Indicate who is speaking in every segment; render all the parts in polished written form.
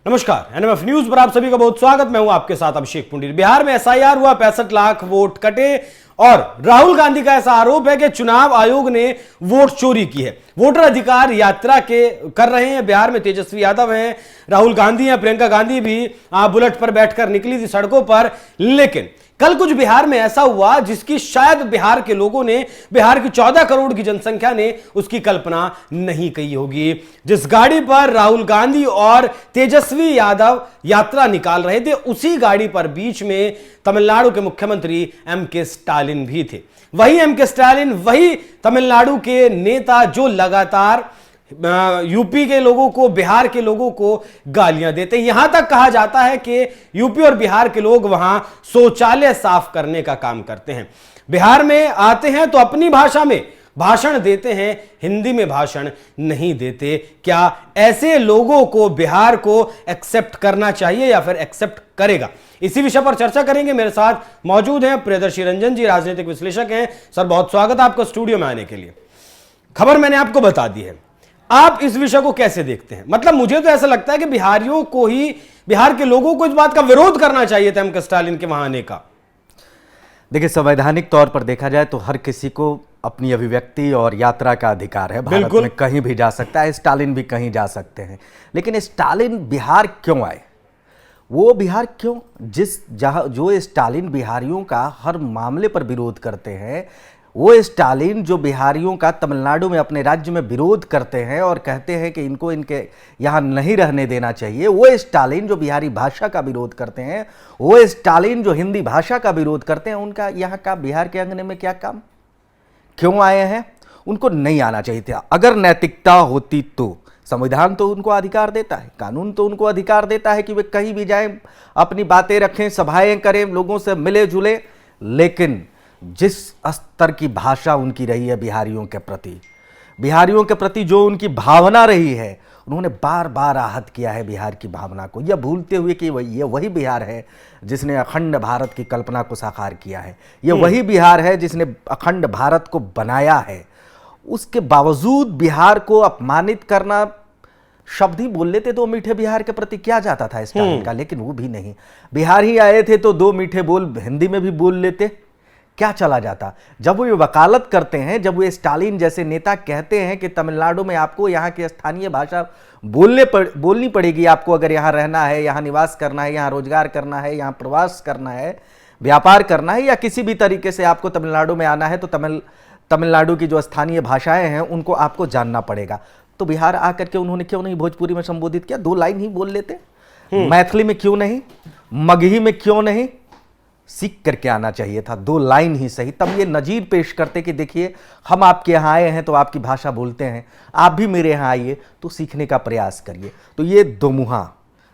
Speaker 1: नमस्कार, NMF news पर आप सभी का बहुत स्वागत। मैं हूं आपके साथ अभिषेक पुंडीर। बिहार में एसआईआर हुआ, 65 लाख वोट कटे और राहुल गांधी का ऐसा आरोप है कि चुनाव आयोग ने वोट चोरी की है। वोटर अधिकार यात्रा के कर रहे हैं। बिहार में तेजस्वी यादव हैं, राहुल गांधी हैं, प्रियंका गांधी भी बुलेट पर बैठकर निकली थी सड़कों पर। लेकिन कल कुछ बिहार में ऐसा हुआ जिसकी शायद बिहार के लोगों ने, बिहार की 14 करोड़ की जनसंख्या ने उसकी कल्पना नहीं की होगी। जिस गाड़ी पर राहुल गांधी और तेजस्वी यादव यात्रा निकाल रहे थे, उसी गाड़ी पर बीच में तमिलनाडु के मुख्यमंत्री एम.के. स्टालिन भी थे। वही एम.के. स्टालिन, वही तमिलनाडु के नेता जो लगातार यूपी के लोगों को, बिहार के लोगों को गालियां देते। यहां तक कहा जाता है कि यूपी और बिहार के लोग वहां शौचालय साफ करने का काम करते हैं। बिहार में आते हैं तो अपनी भाषा में भाषण देते हैं, हिंदी में भाषण नहीं देते। क्या ऐसे लोगों को बिहार को एक्सेप्ट करना चाहिए या फिर एक्सेप्ट करेगा? इसी विषय पर चर्चा करेंगे। मेरे साथ मौजूद हैं प्रियदर्शी रंजन जी, राजनीतिक विश्लेषक हैं। सर, बहुत स्वागत है आपका स्टूडियो में आने के लिए। खबर मैंने आपको बता दी है, आप इस विषय को कैसे देखते हैं? मतलब मुझे तो ऐसा लगता है कि बिहारियों को ही, बिहार के लोगों को इस बात का विरोध करना चाहिए था एम.के. स्टालिन के वहां आने का।
Speaker 2: देखिए, संवैधानिक तौर पर देखा जाए तो हर किसी को अपनी अभिव्यक्ति और यात्रा का अधिकार है। भारत में कहीं भी जा सकता है, स्टालिन भी कहीं जा सकते हैं। लेकिन स्टालिन बिहार क्यों आए? वो बिहार क्यों, जो स्टालिन बिहारियों का हर मामले पर विरोध करते हैं, वो स्टालिन जो बिहारियों का तमिलनाडु में, अपने राज्य में विरोध करते हैं और कहते हैं कि इनको इनके यहाँ नहीं रहने देना चाहिए, वो स्टालिन जो बिहारी भाषा का विरोध करते हैं, वो स्टालिन जो हिंदी भाषा का विरोध करते हैं, उनका यहाँ का बिहार के अंगने में क्या काम? क्यों आए हैं? उनको नहीं आना चाहिए था। अगर नैतिकता होती तो संविधान तो उनको अधिकार देता है, कानून तो उनको अधिकार देता है कि वे कहीं भी जाएं, अपनी बातें रखें, सभाएं करें, लोगों से मिले जुले। लेकिन जिस स्तर की भाषा उनकी रही है बिहारियों के प्रति जो उनकी भावना रही है, उन्होंने बार बार आहत किया है बिहार की भावना को, यह भूलते हुए कि ये वही बिहार है जिसने अखंड भारत की कल्पना को साकार किया है। ये वही बिहार है जिसने अखंड भारत को बनाया है। उसके बावजूद बिहार को अपमानित करना, शब्द ही बोल लेते दो मीठे बिहार के प्रति, क्या जाता था स्टालिन का? लेकिन वो भी नहीं। बिहार ही आए थे तो दो मीठे बोल हिंदी में भी बोल लेते, क्या चला जाता? जब वो वकालत करते हैं, जब वो स्टालिन जैसे नेता कहते हैं कि तमिलनाडु में आपको यहाँ की स्थानीय भाषा बोलनी पड़ेगी, आपको अगर यहाँ रहना है, यहाँ निवास करना है, यहाँ रोजगार करना है, यहाँ प्रवास करना है, व्यापार करना है, या किसी भी तरीके से आपको तमिलनाडु में आना है, तो तमिलनाडु की जो स्थानीय भाषाएं हैं उनको आपको जानना पड़ेगा। तो बिहार आकर के उन्होंने क्यों नहीं भोजपुरी में संबोधित किया? 2 लाइन ही बोल लेते। मैथिली में क्यों नहीं? मगही में क्यों नहीं? सीख करके आना चाहिए था, 2 लाइन ही सही। तब ये नजीर पेश करते कि देखिए, हम आपके यहाँ आए हैं तो आपकी भाषा बोलते हैं, आप भी मेरे यहाँ आइए तो सीखने का प्रयास करिए। तो ये दोमुहा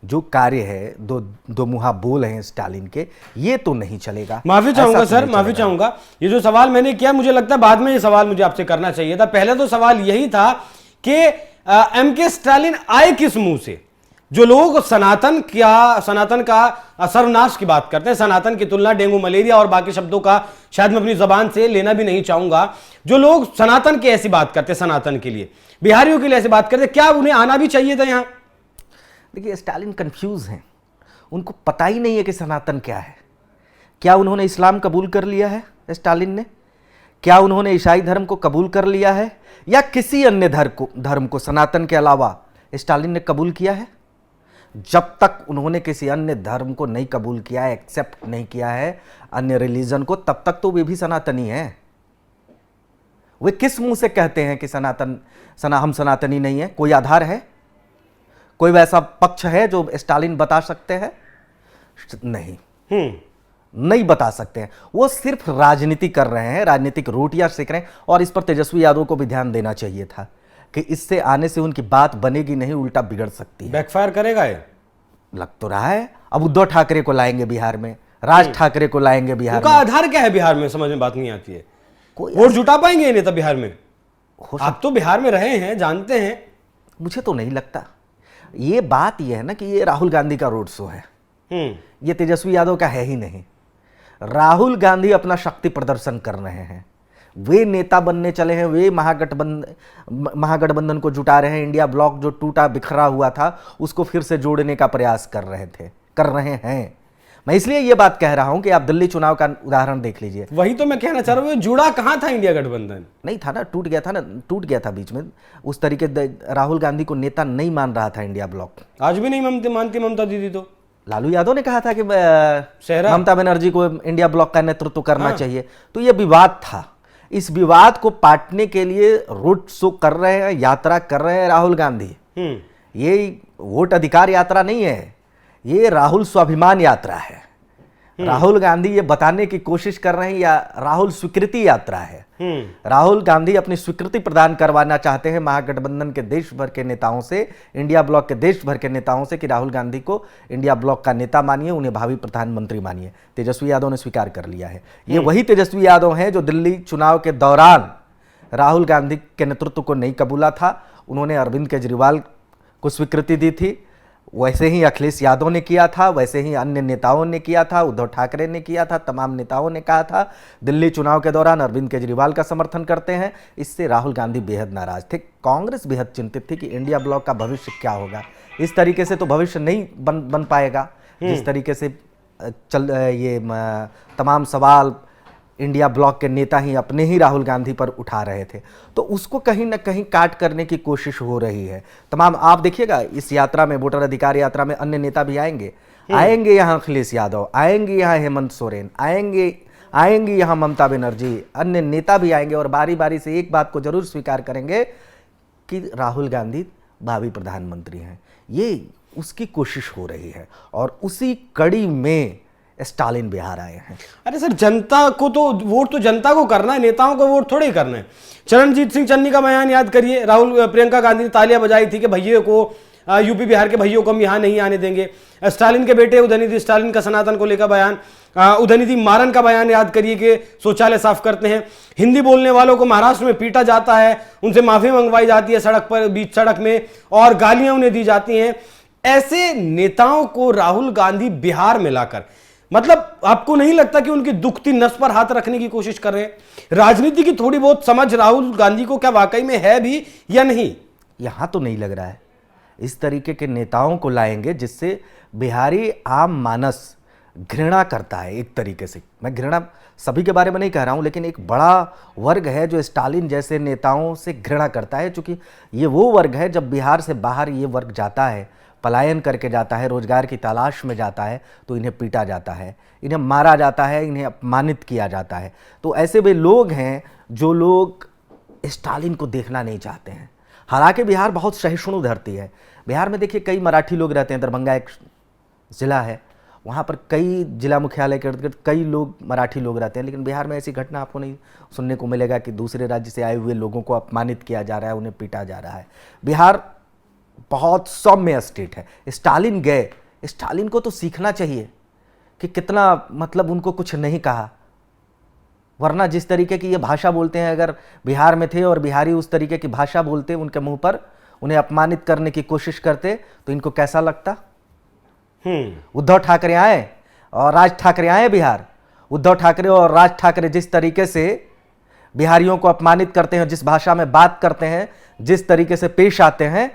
Speaker 2: जो कार्य है, दोमुहा बोल हैं स्टालिन के, ये तो नहीं चलेगा।
Speaker 1: माफी चाहूंगा सर, माफी चाहूंगा। ये जो सवाल मैंने किया, मुझे लगता है बाद में ये सवाल मुझे आपसे करना चाहिए था। पहले तो सवाल यही था कि एम.के. स्टालिन आए किस मुंह से? जो लोग सनातन का सर्वनाश की बात करते हैं, सनातन की तुलना डेंगू, मलेरिया और बाकी शब्दों का शायद मैं अपनी जबान से लेना भी नहीं चाहूंगा, जो लोग सनातन की ऐसी बात करते हैं, सनातन के लिए, बिहारियों के लिए ऐसी बात करते हैं, क्या उन्हें आना भी चाहिए था यहां?
Speaker 2: देखिए, स्टालिन कंफ्यूज हैं, उनको पता ही नहीं है कि सनातन क्या है। क्या उन्होंने इस्लाम कबूल कर लिया है स्टालिन ने? क्या उन्होंने ईसाई धर्म को कबूल कर लिया है, या किसी अन्य धर्म को सनातन के अलावा स्टालिन ने कबूल किया है? जब तक उन्होंने किसी अन्य धर्म को नहीं कबूल किया है, एक्सेप्ट नहीं किया है अन्य रिलीजन को, तब तक तो वे भी सनातनी हैं। वे किस मुंह से कहते हैं कि हम सनातनी नहीं है? कोई आधार है? कोई वैसा पक्ष है जो स्टालिन बता सकते हैं? नहीं बता सकते हैं। वो सिर्फ राजनीति कर रहे हैं, राजनीतिक रोटियां सेक रहे हैं। और इस पर तेजस्वी यादव को भी ध्यान देना चाहिए था कि इससे आने से उनकी बात बनेगी नहीं, उल्टा बिगड़ सकती है।
Speaker 1: बैकफायर करेगा ये?
Speaker 2: लग तो रहा है। अब उद्धव ठाकरे को लाएंगे बिहार में, राज ठाकरे को लाएंगे बिहार में।
Speaker 1: आधार क्या है बिहार में? समझ में बात नहीं आती है। वोट जुटा पाएंगे ये नेता बिहार में? आप तो बिहार में रहे हैं, जानते हैं।
Speaker 2: मुझे तो नहीं लगता। ये बात यह है ना कि ये राहुल गांधी का रोड शो है, ये तेजस्वी यादव का है ही नहीं। राहुल गांधी अपना शक्ति प्रदर्शन कर रहे हैं। वे नेता बनने चले हैं, वे महागठबंधन को जुटा रहे हैं। इंडिया ब्लॉक जो टूटा बिखरा हुआ था उसको फिर से जोड़ने का प्रयास कर रहे हैं। मैं इसलिए ये बात कह रहा हूं कि आप दिल्ली चुनाव का उदाहरण देख लीजिए।
Speaker 1: वही तो मैं कहना चाह रहा हूँ, जुड़ा कहां था इंडिया गठबंधन?
Speaker 2: नहीं था ना, टूट गया था बीच में। उस तरीके राहुल गांधी को नेता नहीं मान रहा था इंडिया ब्लॉक।
Speaker 1: आज भी नहीं मानती ममता दीदी तो।
Speaker 2: लालू यादव ने कहा था कि
Speaker 1: सेहरा
Speaker 2: ममता बनर्जी को इंडिया ब्लॉक का नेतृत्व करना चाहिए। तो यह विवाद था, इस विवाद को पाटने के लिए रोड शो कर रहे हैं, यात्रा कर रहे हैं राहुल गांधी। ये वोट अधिकार यात्रा नहीं है, ये राहुल स्वाभिमान यात्रा है। राहुल गांधी ये बताने की कोशिश कर रहे हैं या राहुल स्वीकृति यात्रा है। राहुल गांधी अपनी स्वीकृति प्रदान करवाना चाहते हैं महागठबंधन के देश भर के नेताओं से, इंडिया ब्लॉक के देश भर के नेताओं से कि राहुल गांधी को इंडिया ब्लॉक का नेता मानिए, उन्हें भावी प्रधानमंत्री मानिए। तेजस्वी यादव ने स्वीकार कर लिया है। ये वही तेजस्वी यादव हैं जो दिल्ली चुनाव के दौरान राहुल गांधी के नेतृत्व को नहीं कबूला था। उन्होंने अरविंद केजरीवाल को स्वीकृति दी थी, वैसे ही अखिलेश यादव ने किया था, वैसे ही अन्य नेताओं ने किया था, उद्धव ठाकरे ने किया था, तमाम नेताओं ने कहा था। दिल्ली चुनाव के दौरान अरविंद केजरीवाल का समर्थन करते हैं। इससे राहुल गांधी बेहद नाराज थे। कांग्रेस बेहद चिंतित थी कि इंडिया ब्लॉक का भविष्य क्या होगा। इस तरीके से तो भविष्य नहीं बन पाएगा जिस तरीके से तमाम सवाल इंडिया ब्लॉक के नेता ही अपने ही राहुल गांधी पर उठा रहे थे। तो उसको कहीं ना कहीं काट करने की कोशिश हो रही है। तमाम आप देखिएगा इस यात्रा में, वोटर अधिकार यात्रा में अन्य नेता भी आएंगे यहाँ अखिलेश यादव आएंगे, यहाँ हेमंत सोरेन आएंगे यहाँ ममता बनर्जी, अन्य नेता भी आएंगे और बारी बारी से एक बात को जरूर स्वीकार करेंगे कि राहुल गांधी भावी प्रधानमंत्री हैं। ये उसकी कोशिश हो रही है और उसी कड़ी में स्टालिन बिहार आए हैं।
Speaker 1: अरे सर, जनता को तो वोट तो जनता को करना है, नेताओं को वोट थोड़े ही करना है। चरणजीत सिंह चन्नी का बयान याद करिए। प्रियंका गांधी ने तालियां बजाई थी कि भैया को, यूपी बिहार के भैयों को हम यहाँ नहीं आने देंगे। स्टालिन के बेटे उदयनिधि स्टालिन का सनातन को लेकर बयान, उदयनिधि मारन का बयान याद करिए कि शौचालय साफ करते हैं। हिंदी बोलने वालों को महाराष्ट्र में पीटा जाता है, उनसे माफी मंगवाई जाती है सड़क पर, बीच सड़क में, और गालियां उन्हें दी जाती हैं। ऐसे नेताओं को राहुल गांधी बिहार में लाकर, मतलब आपको नहीं लगता कि उनकी दुखती नस पर हाथ रखने की कोशिश कर रहे हैं? राजनीति की थोड़ी बहुत समझ राहुल गांधी को क्या वाकई में है भी या नहीं?
Speaker 2: यहां तो नहीं लग रहा है। इस तरीके के नेताओं को लाएंगे जिससे बिहारी आम मानस घृणा करता है। एक तरीके से मैं घृणा सभी के बारे में नहीं कह रहा हूं, लेकिन एक बड़ा वर्ग है जो स्टालिन जैसे नेताओं से घृणा करता है। क्योंकि ये वो वर्ग है, जब बिहार से बाहर ये वर्ग जाता है, पलायन करके जाता है, रोजगार की तलाश में जाता है, तो इन्हें पीटा जाता है, इन्हें मारा जाता है, इन्हें अपमानित किया जाता है। तो ऐसे भी लोग हैं जो लोग स्टालिन को देखना नहीं चाहते हैं। हालांकि बिहार बहुत सहिष्णु धरती है। बिहार में देखिए कई मराठी लोग रहते हैं। दरभंगा एक ज़िला है, वहाँ पर कई जिला मुख्यालय के इर्द कई लोग मराठी लोग रहते हैं। लेकिन बिहार में ऐसी घटना आपको नहीं सुनने को मिलेगा कि दूसरे राज्य से आए हुए लोगों को अपमानित किया जा रहा है, उन्हें पीटा जा रहा है। बिहार बहुत सौम्य स्टेट है। स्टालिन गए, स्टालिन को तो सीखना चाहिए कि कितना, मतलब उनको कुछ नहीं कहा, वरना जिस तरीके की ये भाषा बोलते हैं, अगर बिहार में थे और बिहारी उस तरीके की भाषा बोलते उनके मुंह पर, उन्हें अपमानित करने की कोशिश करते, तो इनको कैसा लगता? उद्धव ठाकरे आए और राज ठाकरे आए बिहार। उद्धव ठाकरे और राज ठाकरे जिस तरीके से बिहारियों को अपमानित करते हैं, जिस भाषा में बात करते हैं, जिस तरीके से पेश आते हैं,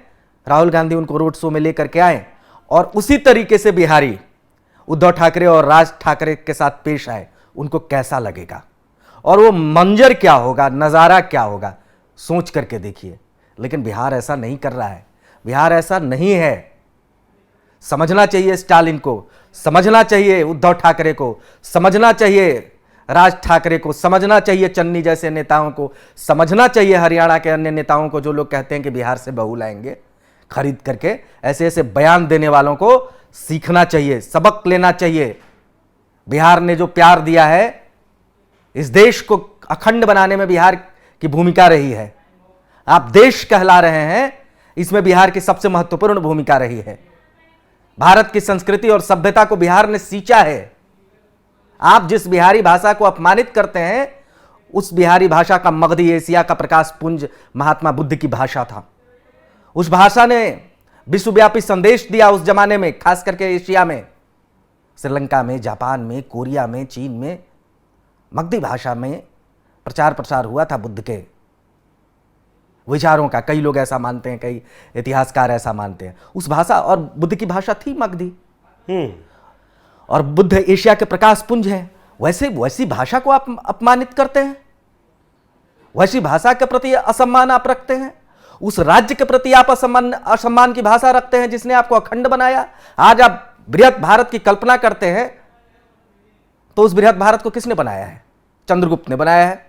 Speaker 2: राहुल गांधी उनको रोड शो में लेकर के आए और उसी तरीके से बिहारी उद्धव ठाकरे और राज ठाकरे के साथ पेश आए, उनको कैसा लगेगा और वो मंजर क्या होगा, नज़ारा क्या होगा, सोच करके देखिए। लेकिन बिहार ऐसा नहीं कर रहा है, बिहार ऐसा नहीं है। समझना चाहिए स्टालिन को, समझना चाहिए उद्धव ठाकरे को, समझना चाहिए राज ठाकरे को, समझना चाहिए चन्नी जैसे नेताओं को, समझना चाहिए हरियाणा के अन्य नेताओं को जो लोग कहते हैं कि बिहार से बहू लाएंगे खरीद करके। ऐसे ऐसे बयान देने वालों को सीखना चाहिए, सबक लेना चाहिए। बिहार ने जो प्यार दिया है, इस देश को अखंड बनाने में बिहार की भूमिका रही है। आप देश कहला रहे हैं, इसमें बिहार की सबसे महत्वपूर्ण भूमिका रही है। भारत की संस्कृति और सभ्यता को बिहार ने सींचा है। आप जिस बिहारी भाषा को अपमानित करते हैं, उस बिहारी भाषा का मगधी एशिया का प्रकाश पुंज महात्मा बुद्ध की भाषा था। उस भाषा ने विश्वव्यापी संदेश दिया उस जमाने में, खास करके एशिया में, श्रीलंका में, जापान में, कोरिया में, चीन में। मगधी भाषा में प्रचार प्रसार हुआ था बुद्ध के विचारों का, कई लोग ऐसा मानते हैं, कई इतिहासकार ऐसा मानते हैं। उस भाषा, और बुद्ध की भाषा थी मगधी, और बुद्ध एशिया के प्रकाश पुंज है। वैसी भाषा को आप अपमानित करते हैं, वैसी भाषा के प्रति असम्मान आप रखते हैं, उस राज्य के प्रति आप असम्मान की भाषा रखते हैं जिसने आपको अखंड बनाया। आज आप बृहत भारत की कल्पना करते हैं, तो उस बृहत भारत को किसने बनाया है? चंद्रगुप्त ने बनाया है,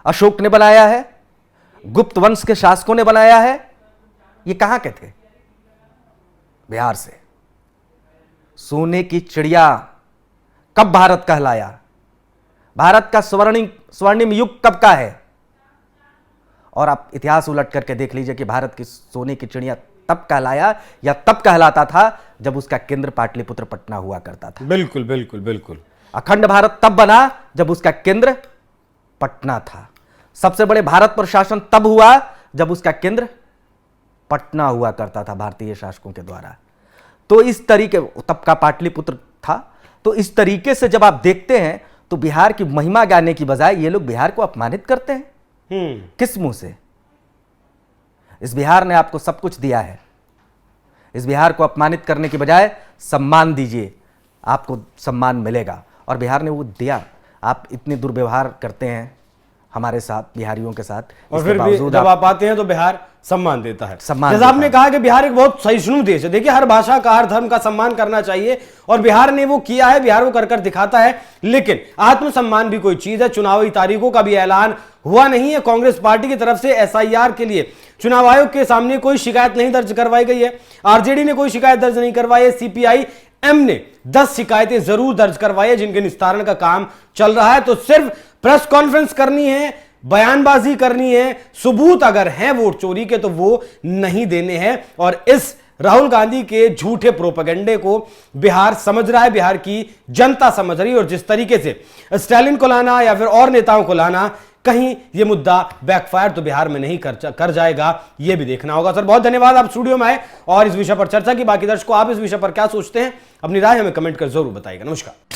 Speaker 2: अशोक ने बनाया है, गुप्त वंश के शासकों ने बनाया है। ये कहां के थे? बिहार से। सोने की चिड़िया कब भारत कहलाया? भारत का स्वर्णिम युग कब का है? और आप इतिहास उलट करके देख लीजिए कि भारत की सोने की चिड़िया तब कहलाया या तब कहलाता था जब उसका केंद्र पाटलिपुत्र पटना हुआ करता था।
Speaker 1: बिल्कुल बिल्कुल बिल्कुल।
Speaker 2: अखंड भारत तब बना जब उसका केंद्र पटना था। सबसे बड़े भारत पर शासन तब हुआ जब उसका केंद्र पटना हुआ करता था भारतीय शासकों के द्वारा। तो इस तरीके, तब का पाटलिपुत्र था। तो इस तरीके से जब आप देखते हैं तो बिहार की महिमा गाने की बजाय ये लोग बिहार को अपमानित करते हैं। किस मुंह से? इस बिहार ने आपको सब कुछ दिया है। इस बिहार को अपमानित करने की बजाय सम्मान दीजिए, आपको सम्मान मिलेगा। और बिहार ने वो दिया। आप इतने दुर्व्यवहार करते हैं हमारे साथ, बिहारियों के साथ,
Speaker 1: और फिर भी जब आप आते हैं तो बिहार सम्मान देता है।
Speaker 2: सम्मान
Speaker 1: आपने कहा कि बिहार एक बहुत सहिष्णु देश है। देखिए, हर भाषा का, हर धर्म का सम्मान करना चाहिए, और बिहार ने वो किया है, बिहार वो कर दिखाता है। लेकिन आत्मसम्मान भी कोई चीज है। चुनावी तारीखों का भी ऐलान हुआ नहीं है। कांग्रेस पार्टी की तरफ से एसआईआर के लिए चुनाव आयोग के सामने कोई शिकायत नहीं दर्ज करवाई गई है। आरजेडी ने कोई शिकायत दर्ज नहीं करवाई है। सीपीआईएम ने 10 शिकायतें जरूर दर्ज करवाई है जिनके निस्तारण का काम चल रहा है। तो सिर्फ प्रेस कॉन्फ्रेंस करनी है, बयानबाजी करनी है, सबूत अगर हैं वोट चोरी के तो वो नहीं देने हैं। और इस राहुल गांधी के झूठे प्रोपेगेंडे को बिहार समझ रहा है, बिहार की जनता समझ रही है। और जिस तरीके से स्टालिन को लाना या फिर और नेताओं को लाना, कहीं ये मुद्दा बैकफायर तो बिहार में नहीं कर जाएगा, ये भी देखना होगा। सर, बहुत धन्यवाद, आप स्टूडियो में आए और इस विषय पर चर्चा की। बाकी दर्शकों, आप इस विषय पर क्या सोचते हैं? अपनी राय हमें कमेंट कर जरूर बताइएगा। नमस्कार।